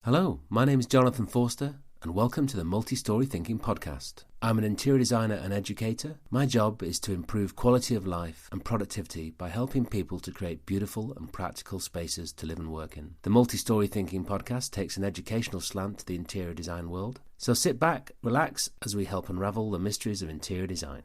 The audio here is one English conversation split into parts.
Hello, my name is Jonathan Forster, and welcome to the Multi-Story Thinking Podcast. I'm an interior designer and educator. My job is to improve quality of life and productivity by helping people to create beautiful and practical spaces to live and work in. The Multi-Story Thinking Podcast takes an educational slant to the interior design world. So sit back, relax, as we help unravel the mysteries of interior design.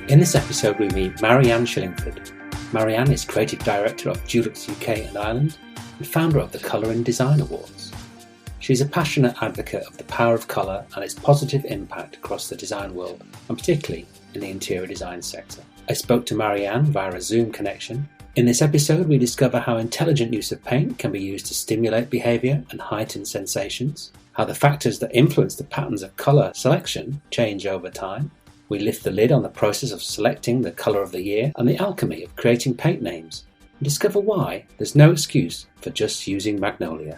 In this episode we meet Marianne Shillingford. Marianne is Creative Director of Dulux UK and Ireland and founder of the Colour and Design Awards. She's a passionate advocate of the power of colour and its positive impact across the design world, and particularly in the interior design sector. I spoke to Marianne via a Zoom connection. In this episode we discover how intelligent use of paint can be used to stimulate behaviour and heighten sensations, how the factors that influence the patterns of colour selection change over time. We lift the lid on the process of selecting the colour of the year and the alchemy of creating paint names, and discover why there's no excuse for just using Magnolia.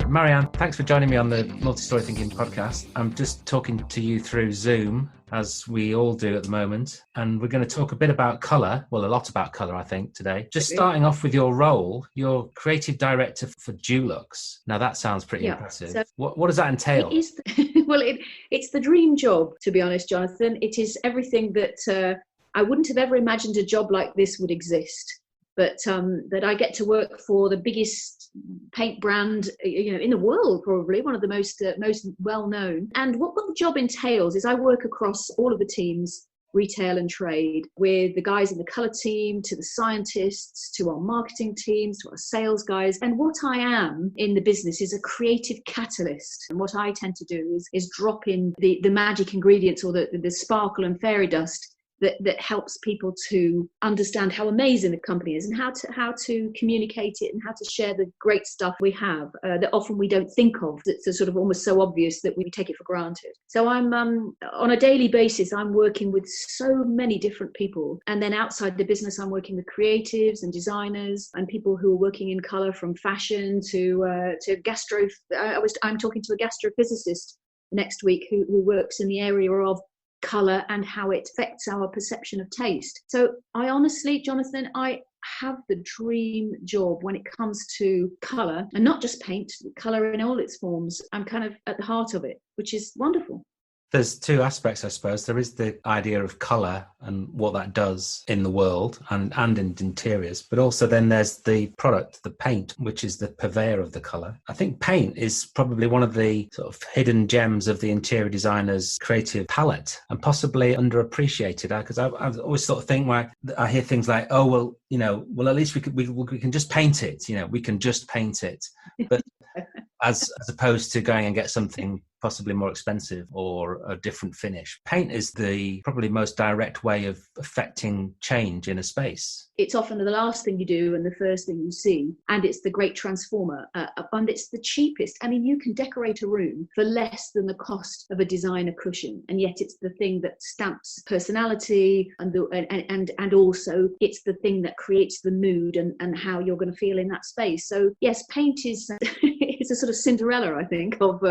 Marianne, thanks for joining me on the Multi-Story Thinking Podcast. I'm just talking to you through Zoom, as we all do at the moment, and we're going to talk a bit about colour, well, a lot about colour, I think, today. Just starting off with your role, you're Creative Director for Dulux. Now, that sounds pretty impressive. So what does that entail? It's the dream job, to be honest, Jonathan. It is everything that I wouldn't have ever imagined a job like this would exist. But that I get to work for the biggest paint brand, in the world, probably one of the most well known. And what the job entails is I work across all of the teams, retail and trade, with the guys in the colour team, to the scientists, to our marketing teams, to our sales guys. And what I am in the business is a creative catalyst. And what I tend to do is drop in the magic ingredients or the sparkle and fairy dust that helps people to understand how amazing the company is and how to communicate it and how to share the great stuff we have that often we don't think of. That's sort of almost so obvious that we take it for granted. So I'm on a daily basis, I'm working with so many different people. And then outside the business, I'm working with creatives and designers and people who are working in colour, from fashion to gastro. I'm talking to a gastrophysicist next week who works in the area of colour and how it affects our perception of taste. So I honestly, Jonathan, I have the dream job when it comes to colour, and not just paint, colour in all its forms. I'm kind of at the heart of it, which is wonderful. There's two aspects, I suppose. There is the idea of colour and what that does in the world and in interiors, but also then there's the product, the paint, which is the purveyor of the colour. I think paint is probably one of the sort of hidden gems of the interior designer's creative palette, and possibly underappreciated. Because I always sort of think, when I hear things like, oh, well, at least we can just paint it. We can just paint it. But as opposed to going and get something possibly more expensive or a different finish. Paint is the probably most direct way of affecting change in a space. It's often the last thing you do and the first thing you see, and it's the great transformer, and it's the cheapest. I mean, you can decorate a room for less than the cost of a designer cushion, and yet it's the thing that stamps personality and also it's the thing that creates the mood and how you're going to feel in that space. So yes, paint is it's a sort of Cinderella, I think, of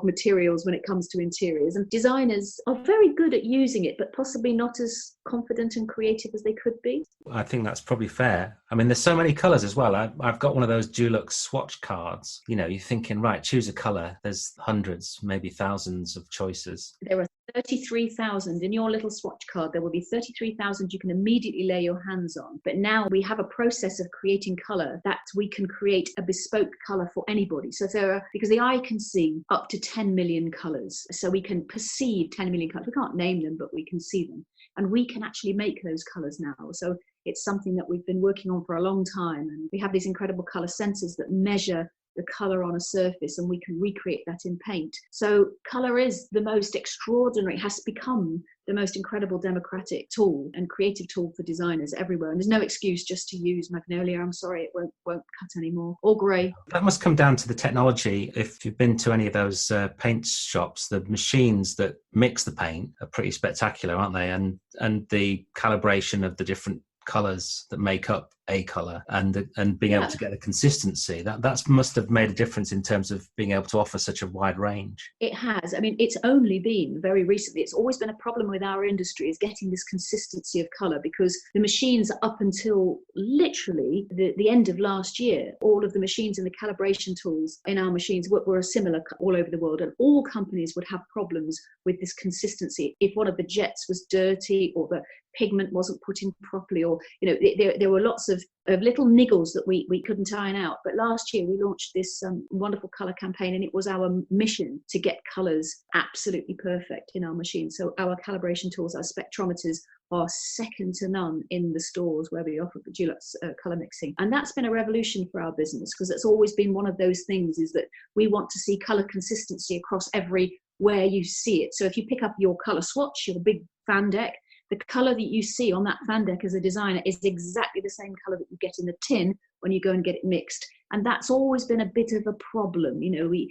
materials when it comes to interiors, and designers are very good at using it, but possibly not as confident and creative as they could be. I think that's probably fair. I mean, there's so many colours as well. I've got one of those Dulux swatch cards. You're thinking, right, choose a colour. There's hundreds, maybe thousands of choices. There are 33,000 in your little swatch card. There will be 33,000 you can immediately lay your hands on. But now we have a process of creating color that we can create a bespoke color for anybody. So there are, because the eye can see up to 10 million colors. So we can perceive 10 million colors. We can't name them, but we can see them. And we can actually make those colors now. So it's something that we've been working on for a long time. And we have these incredible color sensors that measure the color on a surface, and we can recreate that in paint. So color is the most extraordinary, has become the most incredible democratic tool and creative tool for designers everywhere. And there's no excuse just to use Magnolia. I'm sorry, it won't cut anymore. Or grey. That must come down to the technology. If you've been to any of those paint shops, the machines that mix the paint are pretty spectacular, aren't they? And the calibration of the different colours that make up a colour and being able to get a consistency, that must have made a difference in terms of being able to offer such a wide range. It has. I mean, it's only been very recently, it's always been a problem with our industry, is getting this consistency of colour, because the machines up until literally the end of last year, all of the machines and the calibration tools in our machines were similar all over the world, and all companies would have problems with this consistency. If one of the jets was dirty, or the pigment wasn't put in properly, or there were lots of little niggles that we couldn't iron out. But last year we launched this wonderful colour campaign, and it was our mission to get colours absolutely perfect in our machines. So our calibration tools, our spectrometers, are second to none in the stores where we offer the Dulux colour mixing. And that's been a revolution for our business, because it's always been one of those things, is that we want to see colour consistency across everywhere you see it. So if you pick up your colour swatch, your big fan deck, the colour that you see on that fan deck as a designer is exactly the same colour that you get in the tin when you go and get it mixed. And that's always been a bit of a problem. You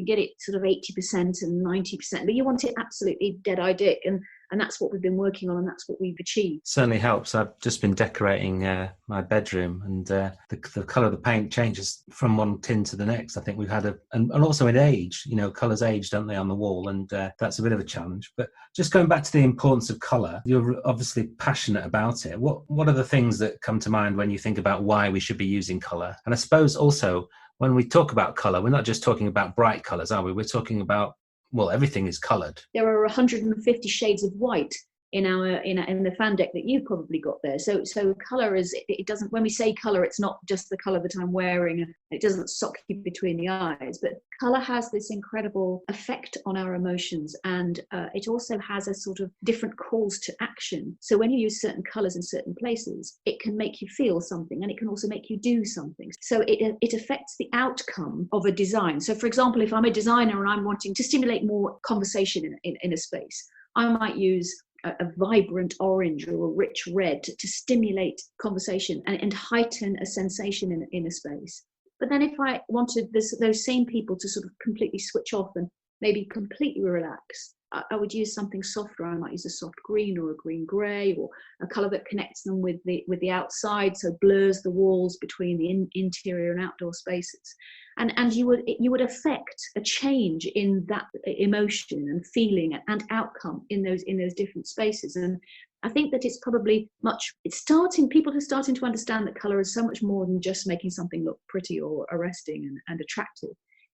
get it sort of 80% and 90%, but you want it absolutely dead-eye dick. And that's what we've been working on, and that's what we've achieved. Certainly helps. I've just been decorating my bedroom, and the colour of the paint changes from one tin to the next. I think we've had and also in age, colours age, don't they, on the wall, and that's a bit of a challenge. But just going back to the importance of colour, you're obviously passionate about it. What are the things that come to mind when you think about why we should be using colour? And I suppose also, when we talk about colour, we're not just talking about bright colours, are we? We're talking about, well, everything is coloured. There are 150 shades of white in the fan deck that you've probably got there. So colour is, it doesn't, when we say colour, it's not just the colour that I'm wearing. It doesn't sock you between the eyes, but colour has this incredible effect on our emotions, and it also has a sort of different calls to action. So when you use certain colours in certain places, it can make you feel something, and it can also make you do something. So it affects the outcome of a design. So for example, if I'm a designer and I'm wanting to stimulate more conversation in a space, I might use a vibrant orange or a rich red to stimulate conversation and heighten a sensation in a space. But then if I wanted those same people to sort of completely switch off and maybe completely relax, I would use something softer. I might use a soft green or a green grey, or a colour that connects them with the outside, so blurs the walls between the interior and outdoor spaces. And you would affect a change in that emotion and feeling and outcome in those different spaces. And I think that it's probably people are starting to understand that colour is so much more than just making something look pretty or arresting and attractive.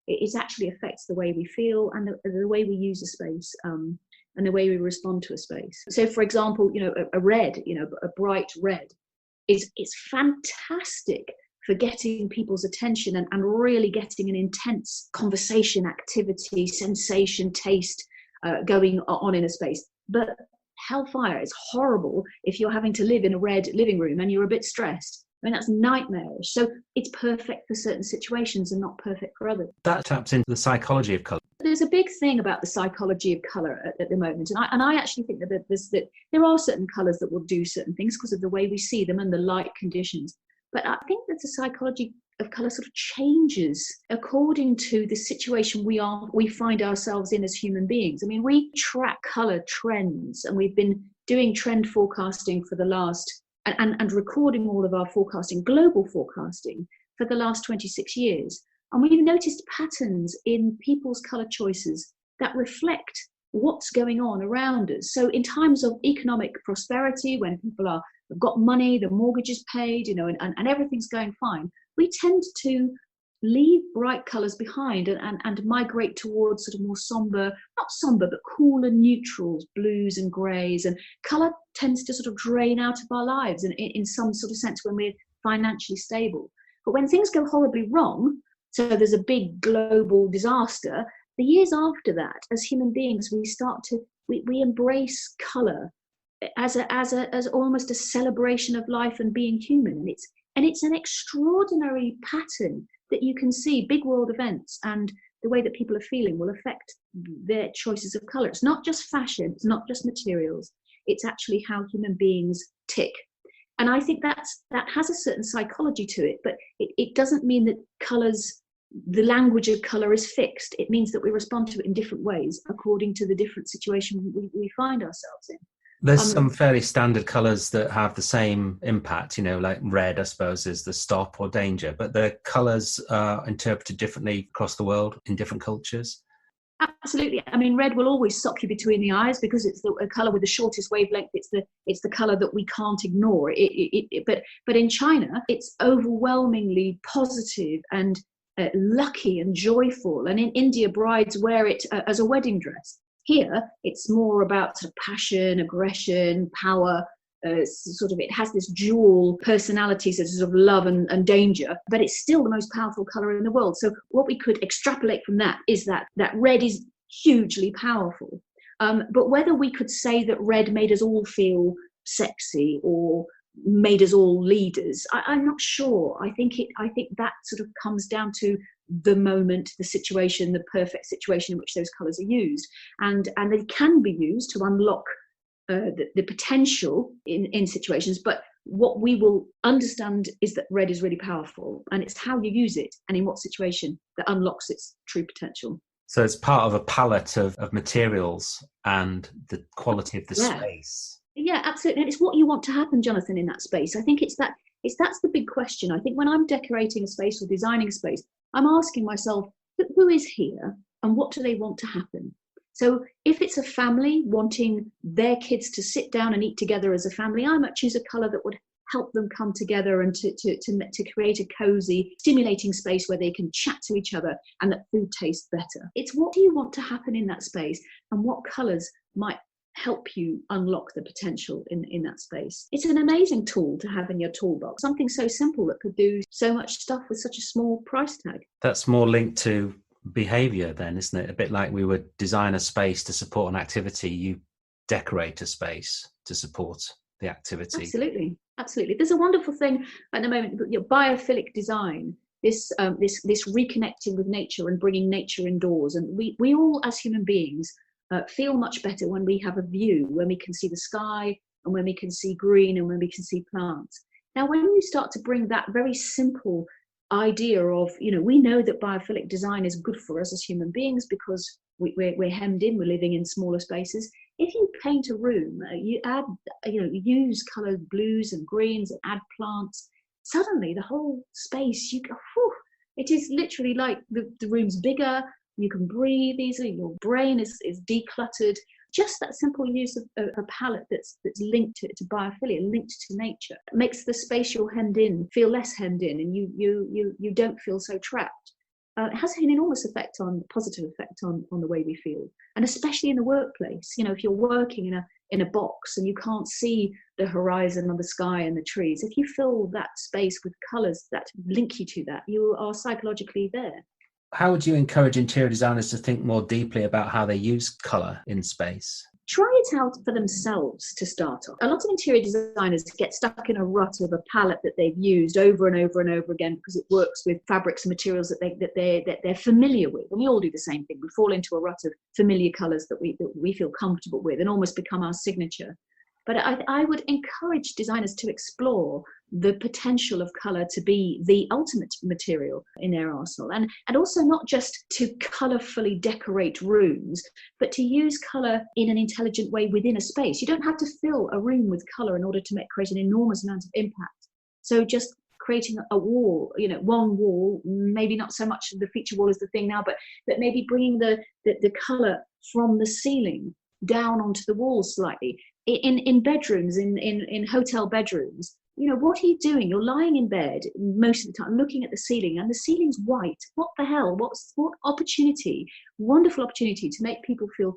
It actually affects the way we feel and the way we use a space, and the way we respond to a space. So for example, a red, a bright red is fantastic for getting people's attention and really getting an intense conversation, activity, sensation, taste going on in a space. But hellfire is horrible if you're having to live in a red living room and you're a bit stressed. I mean, that's nightmarish. So it's perfect for certain situations and not perfect for others. That taps into the psychology of colour. There's a big thing about the psychology of colour at the moment. And I actually think that there are certain colours that will do certain things because of the way we see them and the light conditions. But I think that the psychology of colour sort of changes according to the situation we find ourselves in as human beings. I mean, we track colour trends, and we've been doing trend forecasting for the last, and recording all of our forecasting, global forecasting, for the last 26 years. And we've noticed patterns in people's colour choices that reflect what's going on around us. So in times of economic prosperity, when people have got money, the mortgage is paid, and everything's going fine, we tend to leave bright colours behind and migrate towards sort of more sombre, not sombre, but cooler neutrals, blues and greys. And colour tends to sort of drain out of our lives in some sort of sense when we're financially stable. But when things go horribly wrong, so there's a big global disaster, the years after that, as human beings, we embrace colour as almost a celebration of life and being human. And it's an extraordinary pattern that you can see. Big world events and the way that people are feeling will affect their choices of colour. It's not just fashion, it's not just materials, it's actually how human beings tick. And I think that has a certain psychology to it, but it doesn't mean that colours, the language of colour is fixed. It means that we respond to it in different ways according to the different situation we find ourselves in. There's some fairly standard colours that have the same impact, like red, I suppose, is the stop or danger, but the colours are interpreted differently across the world in different cultures. Absolutely. I mean, red will always sock you between the eyes because it's the colour with the shortest wavelength. It's the colour that we can't ignore. But in China, it's overwhelmingly positive and lucky and joyful. And in India, brides wear it as a wedding dress. Here, it's more about sort of passion, aggression, power. It has this dual personality, so sort of love and danger, but it's still the most powerful colour in the world. So what we could extrapolate from that is that red is hugely powerful. But whether we could say that red made us all feel sexy or made us all leaders, I'm not sure. I think that sort of comes down to the moment, the situation, the perfect situation in which those colours are used, and they can be used to unlock the potential in situations. But what we will understand is that red is really powerful, and it's how you use it and in what situation that unlocks its true potential. So it's part of a palette of materials and the quality of the space. Yeah, absolutely. And it's what you want to happen, Jonathan, in that space. I think that's the big question. I think when I'm decorating a space or designing a space, I'm asking myself, who is here and what do they want to happen? So if it's a family wanting their kids to sit down and eat together as a family, I might choose a colour that would help them come together and to create a cosy, stimulating space where they can chat to each other and that food tastes better. It's what do you want to happen in that space and what colours might help you unlock the potential in that space. It's an amazing tool to have in your toolbox, something so simple that could do so much stuff with such a small price tag. That's more linked to behaviour then, isn't it? A bit like we would design a space to support an activity, you decorate a space to support the activity. Absolutely. There's a wonderful thing at the moment, biophilic design, this reconnecting with nature and bringing nature indoors. And we all as human beings feel much better when we have a view, when we can see the sky and when we can see green and when we can see plants. Now, when you start to bring that very simple idea of, we know that biophilic design is good for us as human beings because we're hemmed in, we're living in smaller spaces. If you paint a room, you add, use coloured blues and greens and add plants, suddenly the whole space, you go, whew, it is literally like the room's bigger. You can breathe easily. Your brain is decluttered. Just that simple use of a palette that's linked to biophilia, linked to nature, makes the space you're hemmed in feel less hemmed in, and you don't feel so trapped. It has an enormous positive effect on the way we feel, and especially in the workplace. If you're working in a box and you can't see the horizon or the sky and the trees, if you fill that space with colours that link you to that, you are psychologically there. How would you encourage interior designers to think more deeply about how they use colour in space? Try it out for themselves to start off. A lot of interior designers get stuck in a rut of a palette that they've used over and over and over again because it works with fabrics and materials that they're familiar with. And we all do the same thing. We fall into a rut of familiar colours that we feel comfortable with and almost become our signature. But I would encourage designers to explore the potential of colour to be the ultimate material in their arsenal. And also not just to colourfully decorate rooms, but to use colour in an intelligent way within a space. You don't have to fill a room with colour in order to create an enormous amount of impact. So just creating a wall, one wall, maybe not so much the feature wall is the thing now, but maybe bringing the colour from the ceiling down onto the walls slightly. In bedrooms, in hotel bedrooms, what are you doing? You're lying in bed most of the time, looking at the ceiling, and the ceiling's white. What the hell? What opportunity, wonderful opportunity to make people feel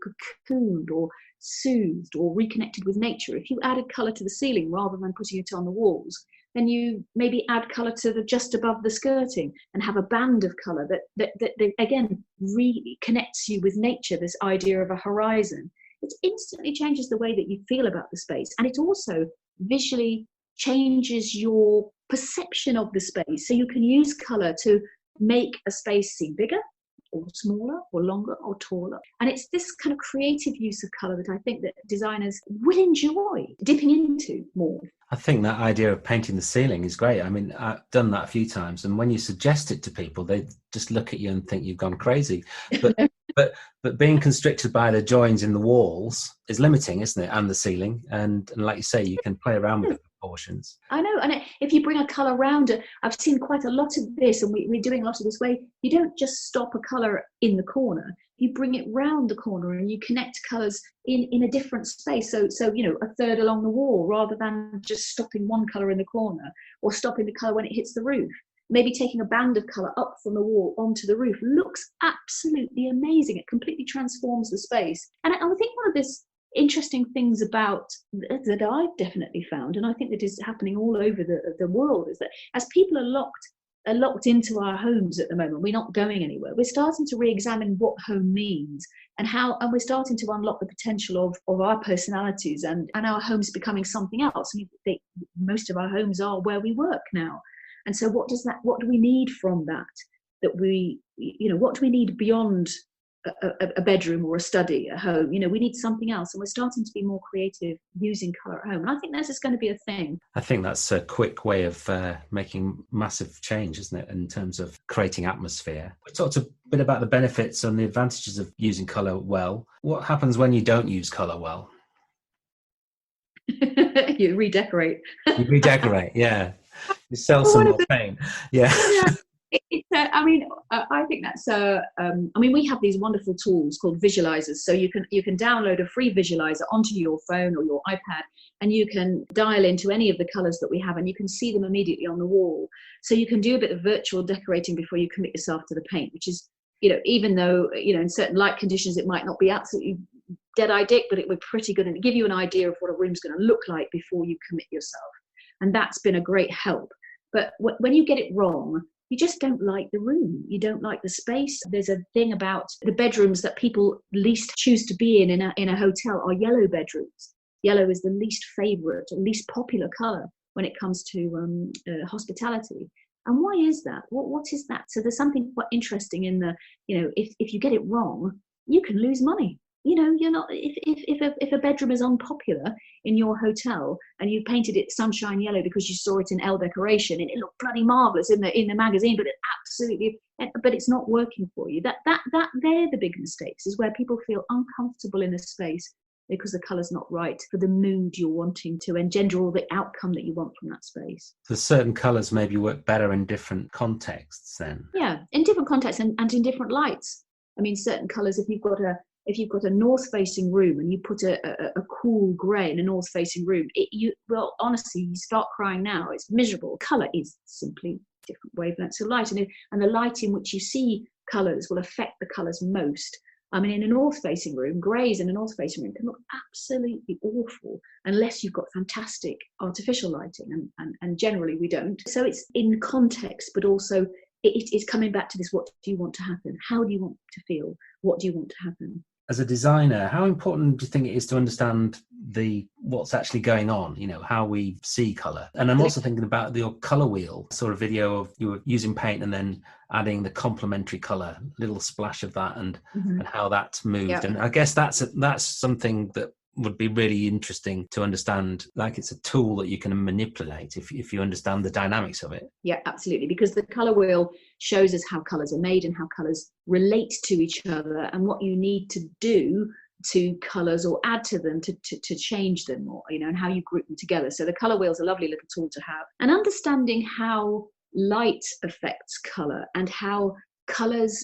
cocooned or soothed or reconnected with nature. If you added colour to the ceiling rather than putting it on the walls, then you maybe add colour to the just above the skirting and have a band of colour that again reconnects you with nature, this idea of a horizon. It instantly changes the way that you feel about the space, and it also visually changes your perception of the space. So you can use colour to make a space seem bigger or smaller or longer or taller. And it's this kind of creative use of colour that I think that designers will enjoy dipping into more. I think that idea of painting the ceiling is great. I mean, I've done that a few times, and when you suggest it to people, they just look at you and think you've gone crazy. But being constricted by the joins in the walls is limiting, isn't it? And the ceiling, and like you say, you can play around with the proportions. I know, and if you bring a colour around it, I've seen quite a lot of this, and we're doing a lot of this way. You don't just stop a colour in the corner. You bring it round the corner, and you connect colours in a different space. So a third along the wall, rather than just stopping one colour in the corner or stopping the colour when it hits the roof. Maybe taking a band of colour up from the wall onto the roof looks absolutely amazing. It completely transforms the space. And I think one of this interesting things about that I've definitely found, and I think that is happening all over the world, is that as people are locked into our homes at the moment, we're not going anywhere. We're starting to re-examine what home means and we're starting to unlock the potential of our personalities and our homes becoming something else. I mean, most of our homes are where we work now. And so what do we need from that what do we need beyond a bedroom or a study at home? We need something else, and we're starting to be more creative using colour at home. And I think this is going to be a thing. I think that's a quick way of making massive change, isn't it, in terms of creating atmosphere. We talked a bit about the benefits and the advantages of using colour well. What happens when you don't use colour well? You redecorate. You redecorate, yeah. You sell some more paint. Yeah. I think that's we have these wonderful tools called visualizers. So you can download a free visualizer onto your phone or your iPad, and you can dial into any of the colors that we have, and you can see them immediately on the wall. So you can do a bit of virtual decorating before you commit yourself to the paint, which is, even though, in certain light conditions, it might not be absolutely dead-eye dick, but it would be pretty good and give you an idea of what a room's going to look like before you commit yourself. And that's been a great help. But when you get it wrong, you just don't like the room. You don't like the space. There's a thing about the bedrooms that people least choose to be in a hotel are yellow bedrooms. Yellow is the least favourite, least popular colour when it comes to hospitality. And why is that? What is that? So there's something quite interesting in the, if you get it wrong, you can lose money. You're not, if a bedroom is unpopular in your hotel and you painted it sunshine yellow because you saw it in Elle decoration and it looked bloody marvellous in the magazine, but it's not working for you. That they're the big mistakes, is where people feel uncomfortable in a space because the colour's not right for the mood you're wanting to engender or the outcome that you want from that space. So certain colours maybe work better in different contexts then? Yeah, in different contexts and in different lights. I mean, certain colours, if you've got a north-facing room and you put a cool grey in a north-facing room, honestly, you start crying now. It's miserable. Colour is simply different wavelengths of light, and the light in which you see colours will affect the colours most. I mean, in a north-facing room, greys in a north-facing room can look absolutely awful unless you've got fantastic artificial lighting, and generally we don't. So it's in context, but also it is coming back to this: what do you want to happen? How do you want to feel? What do you want to happen? As a designer, how important do you think it is to understand what's actually going on, how we see colour? And I'm also thinking about your colour wheel sort of video of you were using paint and then adding the complementary colour, little splash of that, and how that's moved. Yeah. And I guess that's something that would be really interesting to understand. Like, it's a tool that you can manipulate if you understand the dynamics of it. Yeah, absolutely. Because the colour wheel shows us how colours are made and how colours relate to each other and what you need to do to colours or add to them to change them, or and how you group them together. So the colour wheel is a lovely little tool to have. And understanding how light affects colour and how colours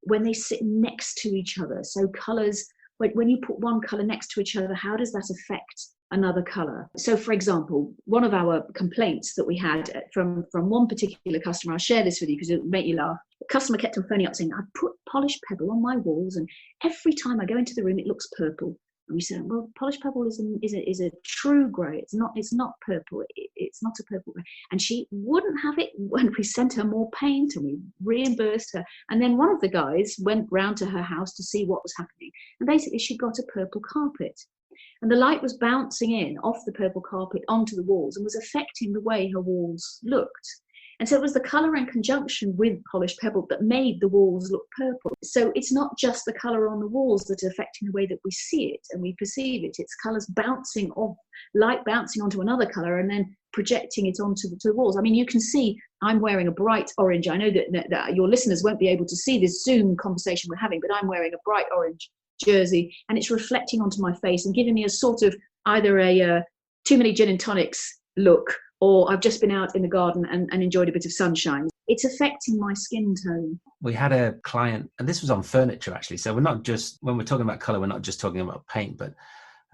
when they sit next to each other. So colours, when you put one colour next to each other, how does that affect another colour. So, for example, one of our complaints that we had from one particular customer, I'll share this with you because it'll make you laugh. The customer kept on phoning up saying, I put polished pebble on my walls and every time I go into the room, it looks purple. And we said, well, polished pebble is a true grey. It's not purple. It's not a purple grey. And she wouldn't have it when we sent her more paint and we reimbursed her. And then one of the guys went round to her house to see what was happening. And basically she got a purple carpet. And the light was bouncing in off the purple carpet onto the walls and was affecting the way her walls looked. And so it was the colour in conjunction with polished pebble that made the walls look purple. So it's not just the colour on the walls that are affecting the way that we see it and we perceive it. It's colours bouncing off, light bouncing onto another colour and then projecting it onto the walls. I mean, you can see I'm wearing a bright orange. I know that your listeners won't be able to see this Zoom conversation we're having, but I'm wearing a bright orange jersey and it's reflecting onto my face and giving me a sort of either a too many gin and tonics look, or I've just been out in the garden and enjoyed a bit of sunshine. It's affecting my skin tone. We had a client, and this was on furniture actually, so we're not just, when we're talking about colour, we're not just talking about paint, but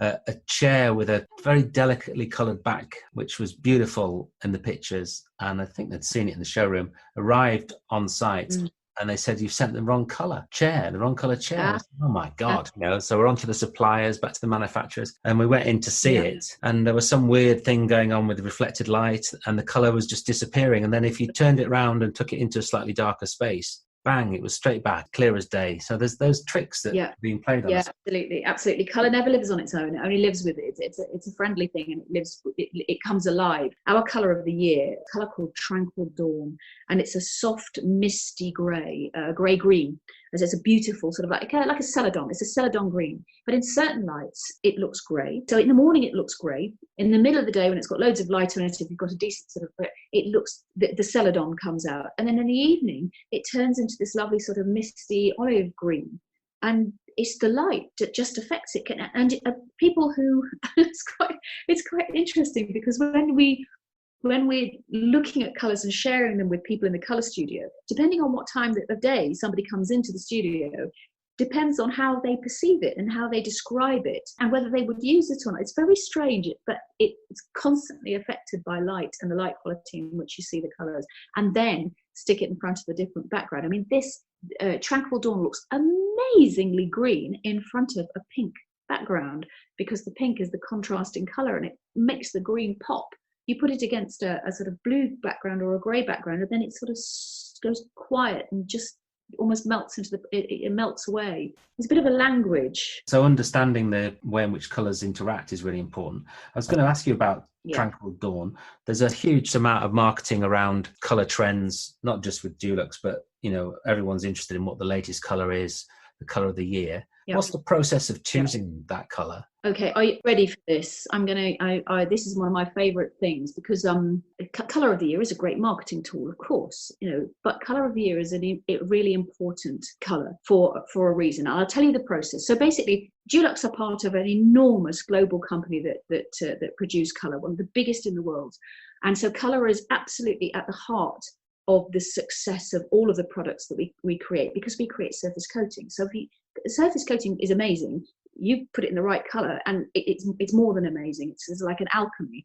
a chair with a very delicately coloured back, which was beautiful in the pictures, and I think they'd seen it in the showroom, arrived on site. And they said, you've sent the wrong colour chair, the wrong colour chair. Oh my God. So we're on to the suppliers, back to the manufacturers. And we went in to see it. And there was some weird thing going on with the reflected light and the colour was just disappearing. And then if you turned it around and took it into a slightly darker space, bang, it was straight back, clear as day. So there's those tricks that are being played on us. Absolutely. Colour never lives on its own. It only lives with it. It's a friendly thing and it comes alive. Our colour of the year, a colour called Tranquil Dawn, and it's a soft, misty grey, grey-green. It's a beautiful sort of like a celadon. It's a celadon green. But in certain lights, it looks grey. So in the morning, it looks grey. In the middle of the day, when it's got loads of light on it, if you've got a decent sort of, it looks, the celadon comes out. And then in the evening, it turns into this lovely sort of misty olive green. And it's the light that just affects it. And people who, it's quite interesting because when we're looking at colours and sharing them with people in the colour studio, depending on what time of day somebody comes into the studio, depends on how they perceive it and how they describe it and whether they would use it or not. It's very strange, but it's constantly affected by light and the light quality in which you see the colours, and then stick it in front of a different background. I mean, this Tranquil Dawn looks amazingly green in front of a pink background because the pink is the contrasting colour and it makes the green pop. You put it against a sort of blue background or a grey background, and then it sort of goes quiet and just almost melts into it melts away. It's a bit of a language. So understanding the way in which colours interact is really important. I was going to ask you about Tranquil Dawn. There's a huge amount of marketing around colour trends, not just with Dulux, but everyone's interested in what the latest colour is, the colour of the year. Yep. What's the process of choosing that colour? Okay, are you ready for this? This is one of my favourite things because colour of the year is a great marketing tool, of course, but colour of the year is a really important colour for a reason. I'll tell you the process. So basically, Dulux are part of an enormous global company that produce colour, one of the biggest in the world, and so colour is absolutely at the heart of the success of all of the products that we create because we create surface coating. So surface coating is amazing. You put it in the right color and it's more than amazing. It's like an alchemy.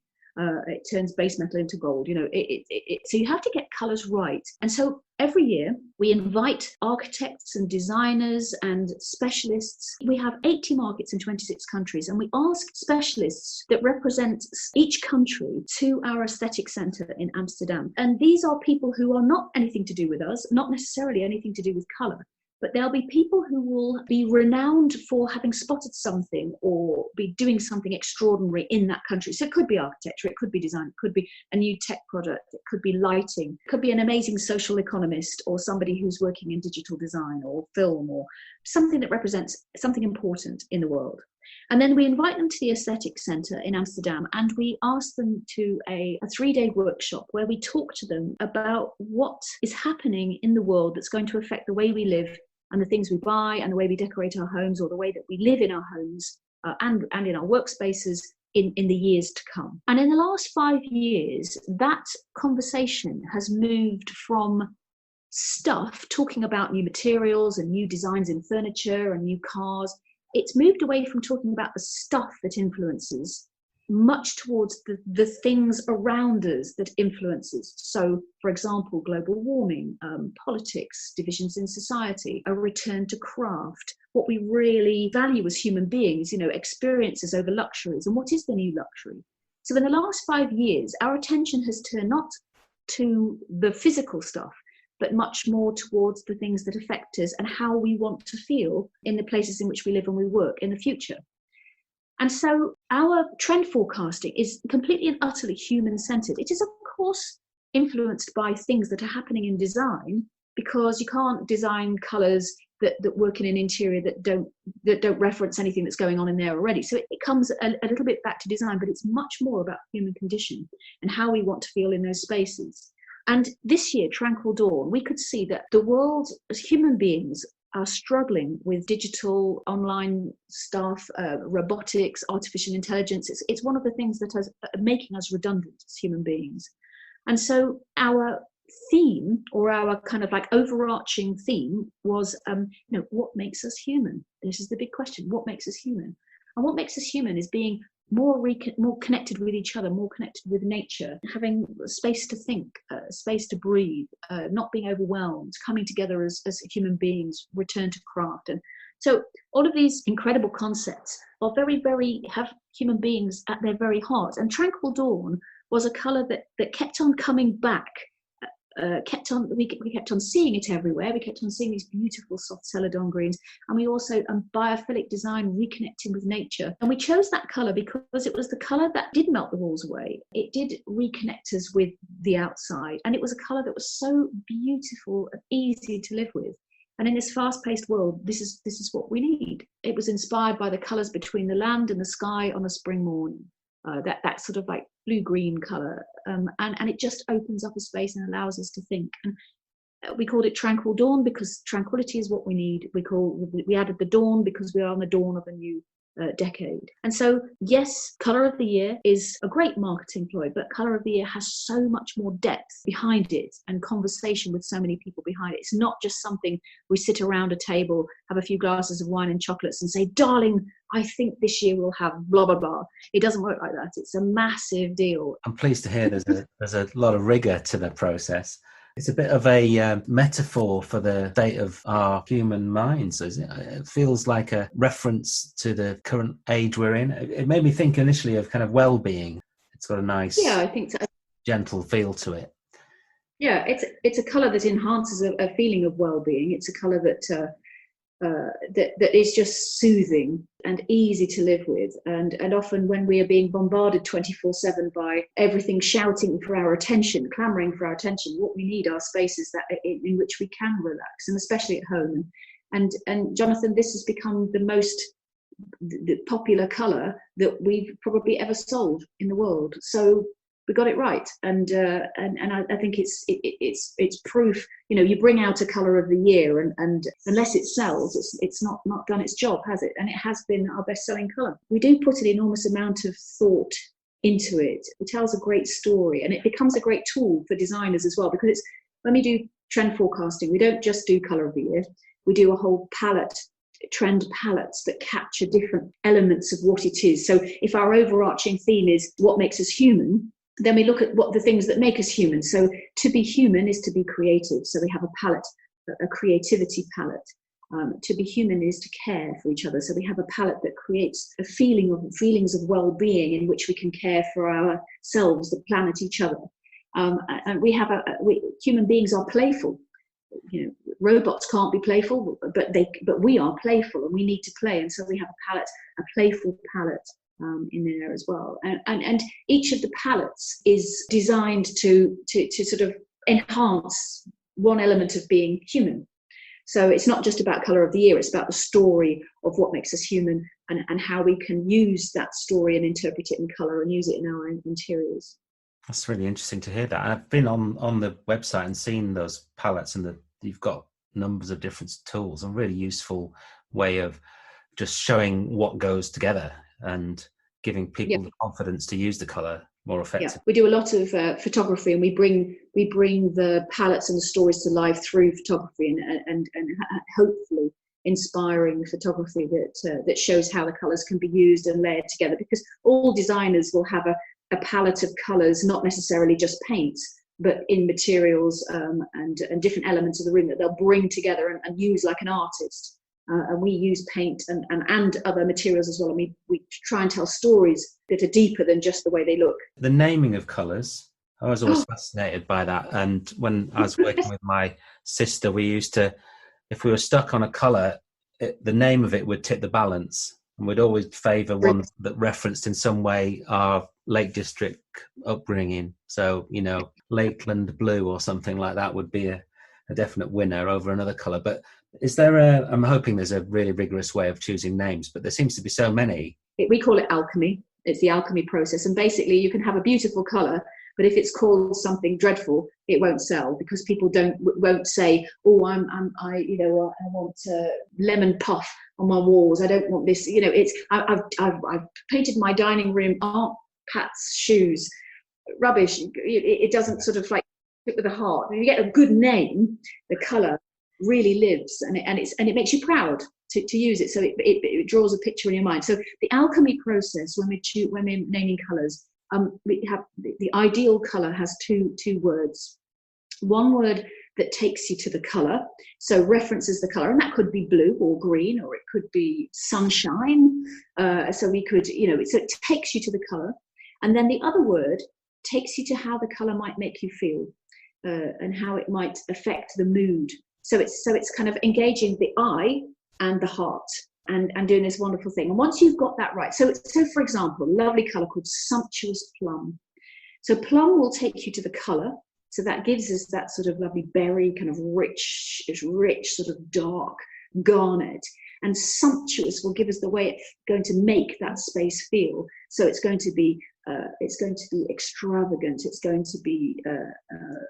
It turns base metal into gold. So you have to get colors right. And so every year we invite architects and designers and specialists. We have 80 markets in 26 countries, and we ask specialists that represent each country to our aesthetic center in Amsterdam. And these are people who are not anything to do with us, not necessarily anything to do with color. But there'll be people who will be renowned for having spotted something or be doing something extraordinary in that country. So it could be architecture, it could be design, it could be a new tech product, it could be lighting, it could be an amazing social economist or somebody who's working in digital design or film or something that represents something important in the world. And then we invite them to the Aesthetic Centre in Amsterdam and we ask them to a 3-day workshop where we talk to them about what is happening in the world that's going to affect the way we live and the things we buy and the way we decorate our homes or the way that we live in our homes and in our workspaces in the years to come. And in the last 5 years, that conversation has moved from stuff, talking about new materials and new designs in furniture and new cars. It's moved away from talking about the stuff that influences much towards the things around us that influence us. So, for example, global warming, politics, divisions in society, a return to craft, what we really value as human beings, experiences over luxuries. And what is the new luxury? So in the last 5 years, our attention has turned not to the physical stuff, but much more towards the things that affect us and how we want to feel in the places in which we live and we work in the future. And so our trend forecasting is completely and utterly human-centered. It is, of course, influenced by things that are happening in design, because you can't design colours that work in an interior that don't reference anything that's going on in there already. So it comes a little bit back to design, but it's much more about human condition and how we want to feel in those spaces. And this year, Tranquil Dawn, we could see that the world, as human beings, are struggling with digital, online stuff, robotics, artificial intelligence. It's one of the things that is making us redundant as human beings. And so our theme, or our kind of like overarching theme, was, what makes us human? This is the big question. What makes us human? And what makes us human is being more connected with each other, more connected with nature, having space to think, space to breathe, not being overwhelmed, coming together as human beings, return to craft. And so all of these incredible concepts are very, very, have human beings at their very heart. And Tranquil Dawn was a colour that kept on coming back. We kept on seeing it everywhere. We kept on seeing these beautiful soft celadon greens, and we also biophilic design, reconnecting with nature. And we chose that colour because it was the colour that did melt the walls away. It did reconnect us with the outside, and it was a colour that was so beautiful and easy to live with. And in this fast-paced world, this is what we need. It was inspired by the colours between the land and the sky on a spring morning. That sort of like blue-green colour, and it just opens up a space and allows us to think. And we called it Tranquil Dawn because tranquility is what we need. We added the dawn because we are on the dawn of a new decade. And so, yes, Colour of the Year is a great marketing ploy, but Colour of the Year has so much more depth behind it and conversation with so many people behind it. It's not just something we sit around a table, have a few glasses of wine and chocolates and say, darling, I think this year we'll have blah, blah, blah. It doesn't work like that. It's a massive deal. I'm pleased to hear there's a lot of rigour to the process. It's a bit of a metaphor for the state of our human minds. It feels like a reference to the current age we're in. It made me think initially of kind of well-being. It's got a nice, I think so. Gentle feel to it. Yeah, it's a colour that enhances a feeling of well-being. It's a colour that is just soothing and easy to live with, and often when we are being bombarded 24/7 by everything shouting for our attention, clamoring for our attention, what we need are spaces in which we can relax, and especially at home. And Jonathan, this has become the most popular colour that we've probably ever sold in the world. So we got it right, and I think it's proof. You bring out a colour of the year, and unless it sells, it's not done its job, has it? And it has been our best-selling colour. We do put an enormous amount of thought into it. It tells a great story, and it becomes a great tool for designers as well. Because when we do trend forecasting, we don't just do colour of the year. We do a whole palette. Trend palettes that capture different elements of what it is. So if our overarching theme is what makes us human, then we look at what the things that make us human. So to be human is to be creative. So we have a palette, a creativity palette. To be human is to care for each other. So we have a palette that creates feelings of well-being in which we can care for ourselves, the planet, each other. And human beings are playful. Robots can't be playful, but we are playful, and we need to play. And so we have a playful palette. In there as well, and each of the palettes is designed to sort of enhance one element of being human. So it's not just about colour of the year; it's about the story of what makes us human, and how we can use that story and interpret it in colour and use it in our interiors. That's really interesting to hear that. I've been on the website and seen those palettes, and you've got numbers of different tools. A really useful way of just showing what goes together and giving people the confidence to use the colour more effectively. Yeah, we do a lot of photography, and we bring the palettes and the stories to life through photography, and hopefully inspiring photography that shows how the colours can be used and layered together, because all designers will have a palette of colours, not necessarily just paints, but in materials and different elements of the room that they'll bring together and use like an artist. And we use paint and other materials as well. I mean, we try and tell stories that are deeper than just the way they look. The naming of colours, I was always fascinated by that. And when I was working with my sister, we used to, if we were stuck on a colour, the name of it would tip the balance. And we'd always favour ones that referenced in some way our Lake District upbringing. So, you know, Lakeland Blue or something like that would be a definite winner over another colour. But is there I'm hoping there's a really rigorous way of choosing names, but there seems to be so many. We call it alchemy. It's the alchemy process. And basically you can have a beautiful colour, but if it's called something dreadful, it won't sell, because people won't say, oh, I want lemon puff on my walls. I don't want this. You know, I've painted my dining room Aunt Pat's shoes. Rubbish. It doesn't sort of like fit with the heart. When you get a good name, the colour really lives, and it makes you proud to use it. So it draws a picture in your mind. So the alchemy process, when we're naming colours, we have the ideal colour has two words. One word that takes you to the colour, so references the colour, and that could be blue or green, or it could be sunshine. So we could, so it takes you to the colour, and then the other word takes you to how the colour might make you feel, and how it might affect the mood. So it's kind of engaging the eye and the heart, and doing this wonderful thing. And once you've got that right, so for example, a lovely colour called Sumptuous Plum. So plum will take you to the colour, so that gives us that sort of lovely berry, kind of rich, sort of dark garnet. And sumptuous will give us the way it's going to make that space feel. So it's going to be extravagant. It's going to be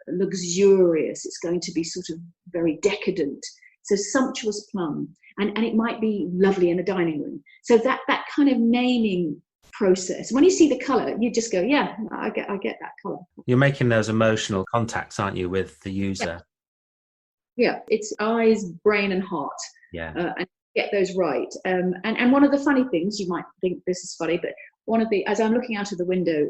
luxurious. It's going to be sort of very decadent. So Sumptuous Plum, and it might be lovely in a dining room. So that kind of naming process. When you see the colour, you just go, yeah, I get that colour. You're making those emotional contacts, aren't you, with the user? Yeah, it's eyes, brain, and heart. Yeah, and get those right. And one of the funny things, you might think this is funny, but as I'm looking out of the window,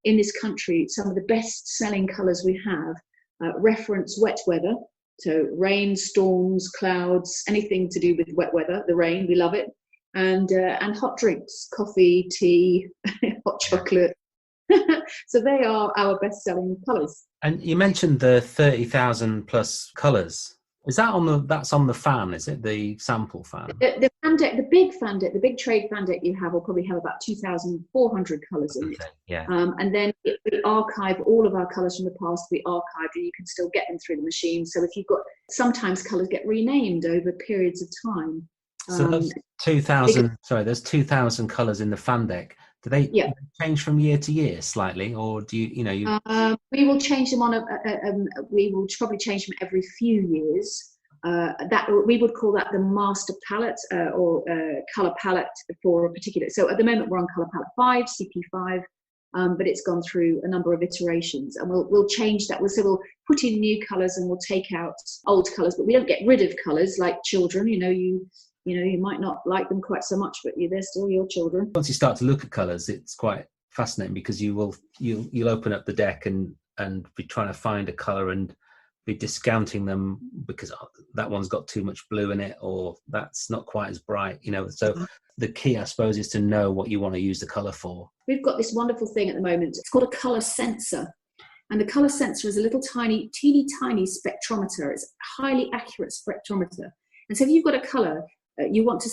in this country, some of the best-selling colours we have reference wet weather. So rain, storms, clouds, anything to do with wet weather, the rain, we love it. And hot drinks, coffee, tea, hot chocolate. So they are our best-selling colours. And you mentioned the 30,000 plus colours. Is that that's on the fan? Is it the sample fan? The fan deck, the big fan deck, the big trade fan deck you have will probably have about 2,400 colours in it. Yeah. And then we archive all of our colours from the past. We archive, and you can still get them through the machine. So if you've got, sometimes colours get renamed over periods of time. So those 2,000. Sorry, there's 2,000 colours in the fan deck. Do they change from year to year slightly, or do you we will change them we will probably change them every few years. That we would call that the master palette or colour palette for a particular. So at the moment we're on colour palette 5, CP5, but it's gone through a number of iterations, and we'll change that. We'll put in new colours and we'll take out old colours, but we don't get rid of colours like children. You might not like them quite so much, but they're still your children. Once you start to look at colours, it's quite fascinating, because you'll open up the deck and be trying to find a colour and be discounting them because that one's got too much blue in it, or that's not quite as bright. So the key, I suppose, is to know what you want to use the colour for. We've got this wonderful thing at the moment. It's called a colour sensor. And the colour sensor is a little teeny tiny spectrometer. It's a highly accurate spectrometer. And so if you've got a colour, you've got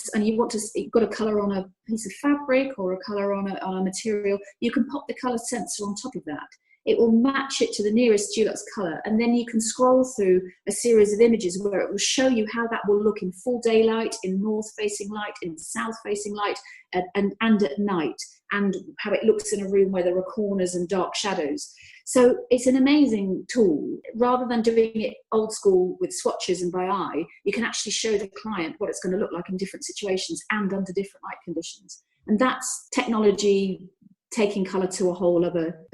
a colour on a piece of fabric or a colour on a material, you can pop the colour sensor on top of that. It will match it to the nearest Dulux colour, and then you can scroll through a series of images where it will show you how that will look in full daylight, in north-facing light, in south-facing light, and at night, and how it looks in a room where there are corners and dark shadows. So it's an amazing tool. Rather than doing it old school with swatches and by eye, you can actually show the client what it's going to look like in different situations and under different light conditions. And that's technology taking colour to a whole other,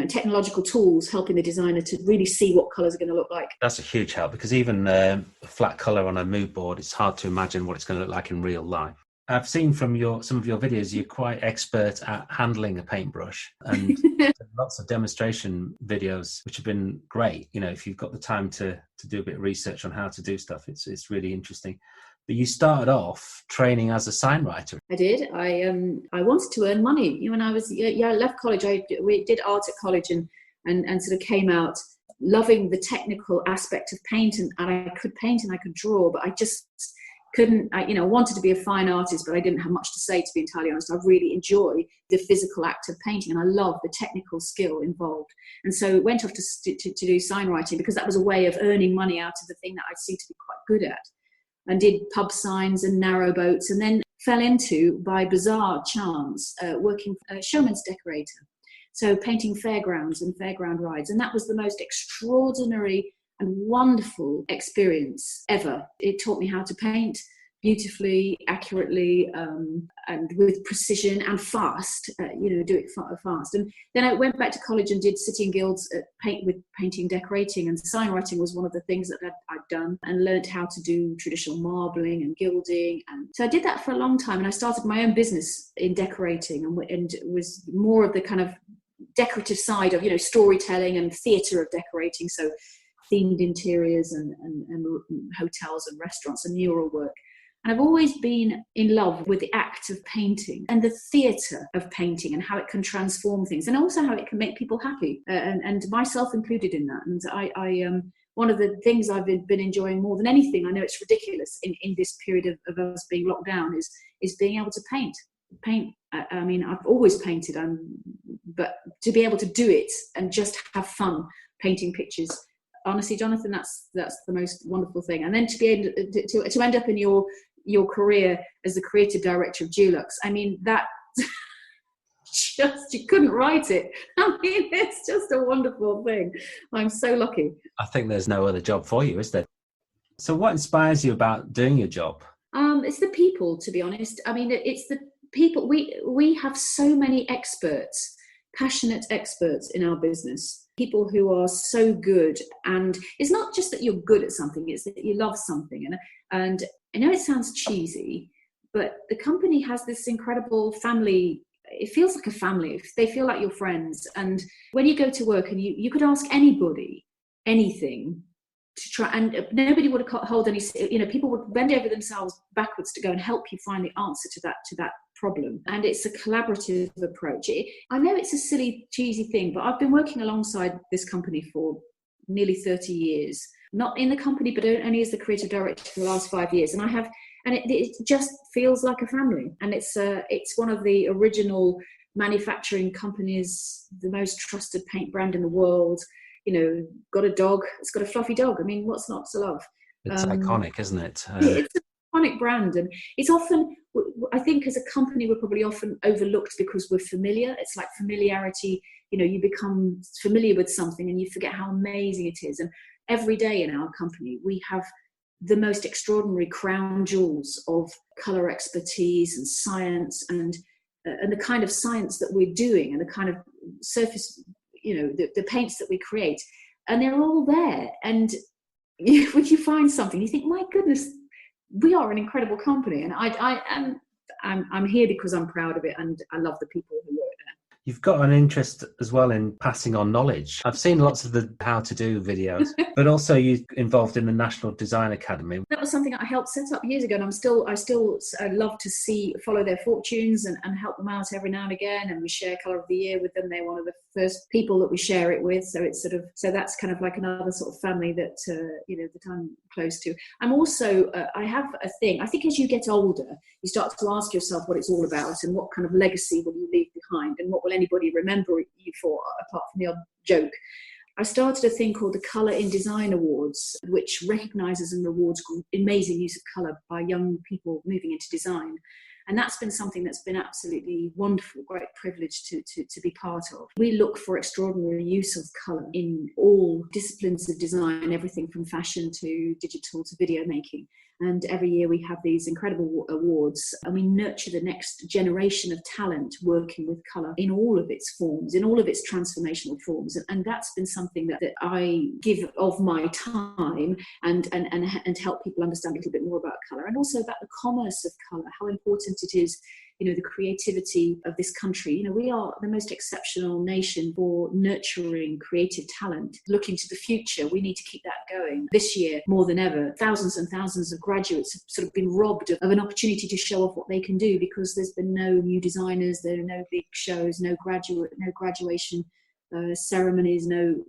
technological tools, helping the designer to really see what colours are going to look like. That's a huge help, because even a flat colour on a mood board, it's hard to imagine what it's going to look like in real life. I've seen from some of your videos, you're quite expert at handling a paintbrush, and lots of demonstration videos, which have been great. If you've got the time to do a bit of research on how to do stuff, it's really interesting. But you started off training as a sign writer. I did. I wanted to earn money. When I left college, we did art at college and sort of came out loving the technical aspect of paint, and I could paint and I could draw, but I just couldn't. I wanted to be a fine artist, but I didn't have much to say, to be entirely honest. I really enjoy the physical act of painting, and I love the technical skill involved. And so went off to do sign writing, because that was a way of earning money out of the thing that I seemed to be quite good at. And did pub signs and narrow boats, and then fell into, by bizarre chance, working a showman's decorator. So painting fairgrounds and fairground rides. And that was the most extraordinary and wonderful experience ever. It taught me how to paint beautifully, accurately, and with precision and fast, do it fast. And then I went back to college and did City and Guilds with painting, decorating, and sign writing was one of the things that I'd done, and learnt how to do traditional marbling and gilding. And so I did that for a long time, and I started my own business in decorating, and it was more of the kind of decorative side of, storytelling and theatre of decorating. So themed interiors and hotels and restaurants and mural work. And I've always been in love with the act of painting and the theatre of painting, and how it can transform things, and also how it can make people happy, and myself included in that. And I one of the things I've been enjoying more than anything, I know it's ridiculous in this period of us being locked down, is being able to paint. I mean, I've always painted, but to be able to do it and just have fun painting pictures, honestly, Jonathan, that's the most wonderful thing. And then to be able to end up in your career as the creative director of Dulux, I mean, that you couldn't write it. I mean, it's just a wonderful thing. I'm so lucky. I think there's no other job for you, is there? So what inspires you about doing your job? It's the people, to be honest. I mean, it's the people. We have so many experts, passionate experts in our business, people who are so good. And it's not just that you're good at something, it's that you love something. And I know it sounds cheesy, but the company has this incredible family. It feels like a family. They feel like your friends. And when you go to work, and you could ask anybody anything to try, and nobody would hold any, people would bend over themselves backwards to go and help you find the answer to that problem. And it's a collaborative approach. I know it's a silly, cheesy thing, but I've been working alongside this company for nearly 30 years, not in the company, but only as the creative director for the last 5 years. And it just feels like a family. And it's one of the original manufacturing companies, the most trusted paint brand in the world. Got a dog. It's got a fluffy dog. I mean, what's not to love? It's iconic, isn't it? It's an iconic brand, and it's often, I think, as a company, we're probably often overlooked because we're familiar. It's like familiarity. You become familiar with something and you forget how amazing it is. And every day in our company, we have the most extraordinary crown jewels of colour expertise and science, and the kind of science that we're doing, and the kind of surface, the paints that we create, and they're all there. And when you find something, you think, my goodness, we are an incredible company. And I'm here because I'm proud of it, and I love the people who work there. You've got an interest as well in passing on knowledge. I've seen lots of the how to do videos, but also you're involved in the National Design Academy. That was something I helped set up years ago, and I still love to follow their fortunes and help them out every now and again. And we share Colour of the Year with them. They're one of the first people that we share it with. So it's so that's kind of like another sort of family that that I'm close to. I'm also I have a thing. I think as you get older, you start to ask yourself what it's all about, and what kind of legacy will you leave behind, and what will anybody remember you for, apart from the odd joke. I started a thing called the Colour in Design Awards, which recognises and rewards amazing use of colour by young people moving into design. And that's been something that's been absolutely wonderful, great privilege to be part of. We look for extraordinary use of colour in all disciplines of design, everything from fashion to digital to video making. And every year we have these incredible awards, and we nurture the next generation of talent working with colour in all of its forms, in all of its transformational forms. And that's been something that I give of my time and help people understand a little bit more about colour, and also about the commerce of colour, how important it is, the creativity of this country. We are the most exceptional nation for nurturing creative talent. Looking to the future, we need to keep that going. This year, more than ever, thousands and thousands of graduates have sort of been robbed of an opportunity to show off what they can do because there's been no new designers, there are no big shows, no graduation ceremonies, and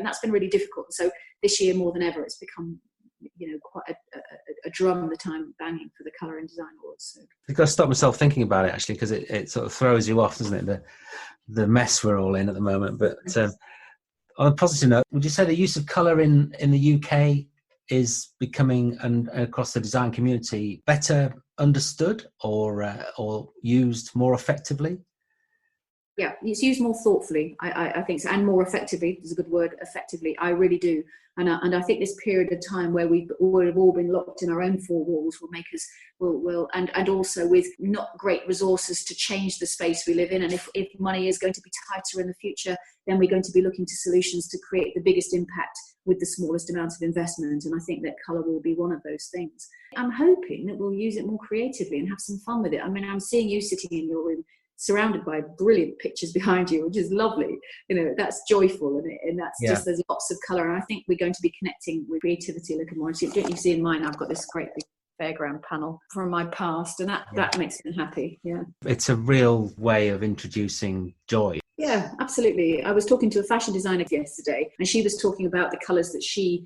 that's been really difficult. So this year, more than ever, it's become quite a drum that I'm banging for the Colour and Design Awards. So. I've got to stop myself thinking about it, actually, because it sort of throws you off, doesn't it? The mess we're all in at the moment. But on a positive note, would you say the use of colour in the UK is becoming, and across the design community, better understood or used more effectively? Yeah, it's used more thoughtfully, I think so, and more effectively. Is a good word, effectively. I really do. And I think this period of time where we've all been locked in our own four walls will make us, and also with not great resources to change the space we live in. And if money is going to be tighter in the future, then we're going to be looking to solutions to create the biggest impact with the smallest amount of investment. And I think that colour will be one of those things. I'm hoping that we'll use it more creatively and have some fun with it. I mean, I'm seeing you sitting in your room surrounded by brilliant pictures behind you, which is lovely. That's joyful, and that's just, there's lots of colour. And I think we're going to be connecting with creativity a little more. So don't you see in mine, I've got this great big fairground panel from my past, and that makes me happy. Yeah, it's a real way of introducing joy. Yeah, absolutely. I was talking to a fashion designer yesterday, and she was talking about the colours that she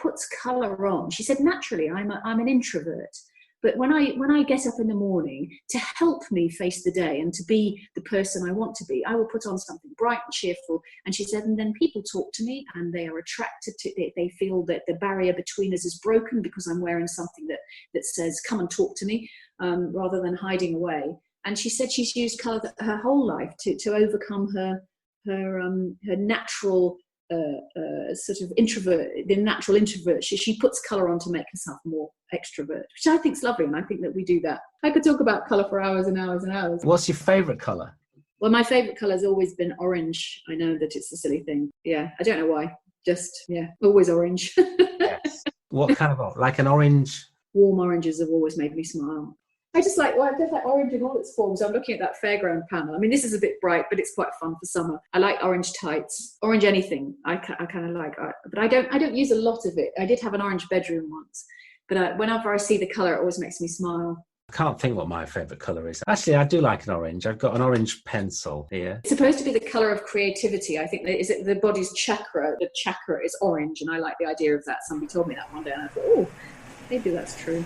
puts colour on. She said, naturally, I'm an introvert. But when I get up in the morning, to help me face the day and to be the person I want to be, I will put on something bright and cheerful. And she said, and then people talk to me and they are attracted to it. They feel that the barrier between us is broken because I'm wearing something that says, come and talk to me, rather than hiding away. And she said she's used colour her whole life to overcome her natural sort of introvert, the natural introvert. She puts colour on to make herself more extrovert, which I think is lovely, and I think that we do that. I could talk about colour for hours and hours and hours. What's your favourite colour? Well, my favourite colour has always been orange. I know that it's a silly thing. Yeah, I don't know why. Just, always orange. Yes. What kind of, like an orange? Warm oranges have always made me smile. I just like orange in all its forms. I'm looking at that fairground panel. I mean, this is a bit bright, but it's quite fun for summer. I like orange tights, orange anything. I kind of like, but I don't use a lot of it. I did have an orange bedroom once, but whenever I see the colour, it always makes me smile. I can't think what my favourite colour is. Actually, I do like an orange. I've got an orange pencil here. It's supposed to be the colour of creativity. I think is it the body's chakra? The chakra is orange, and I like the idea of that. Somebody told me that one day, and I thought, oh, maybe that's true.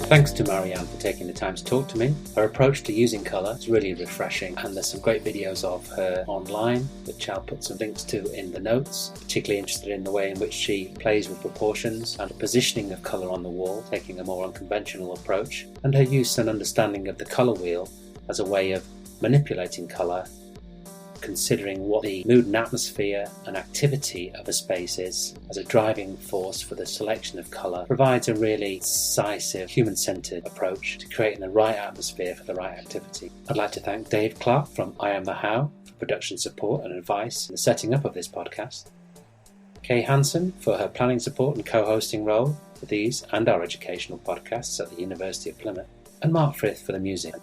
Thanks to Marianne for taking the time to talk to me. Her approach to using colour is really refreshing, and there's some great videos of her online, which I'll put some links to in the notes. Particularly interested in the way in which she plays with proportions and the positioning of colour on the wall, taking a more unconventional approach, and her use and understanding of the colour wheel as a way of manipulating colour, considering what the mood and atmosphere and activity of a space is as a driving force for the selection of colour, provides a really decisive, human-centred approach to creating the right atmosphere for the right activity. I'd like to thank Dave Clark from I Am The How for production support and advice in the setting up of this podcast, Kay Hanson for her planning support and co-hosting role for these and our educational podcasts at the University of Plymouth, and Mark Frith for the music.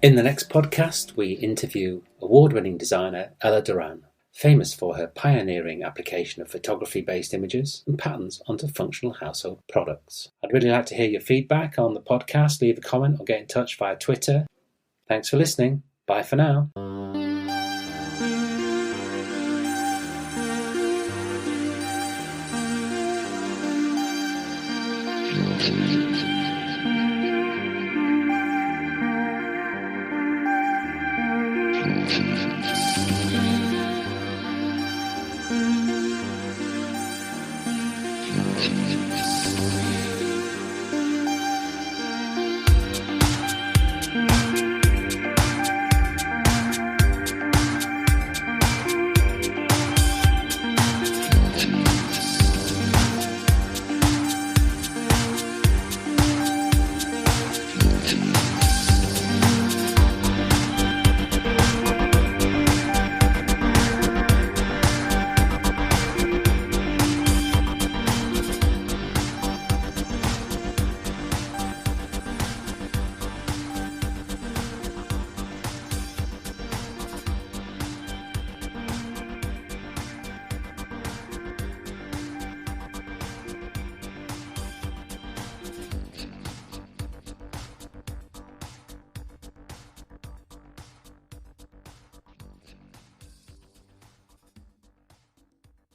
In the next podcast, we interview award-winning designer Ella Duran, famous for her pioneering application of photography-based images and patterns onto functional household products. I'd really like to hear your feedback on the podcast. Leave a comment or get in touch via Twitter. Thanks for listening. Bye for now.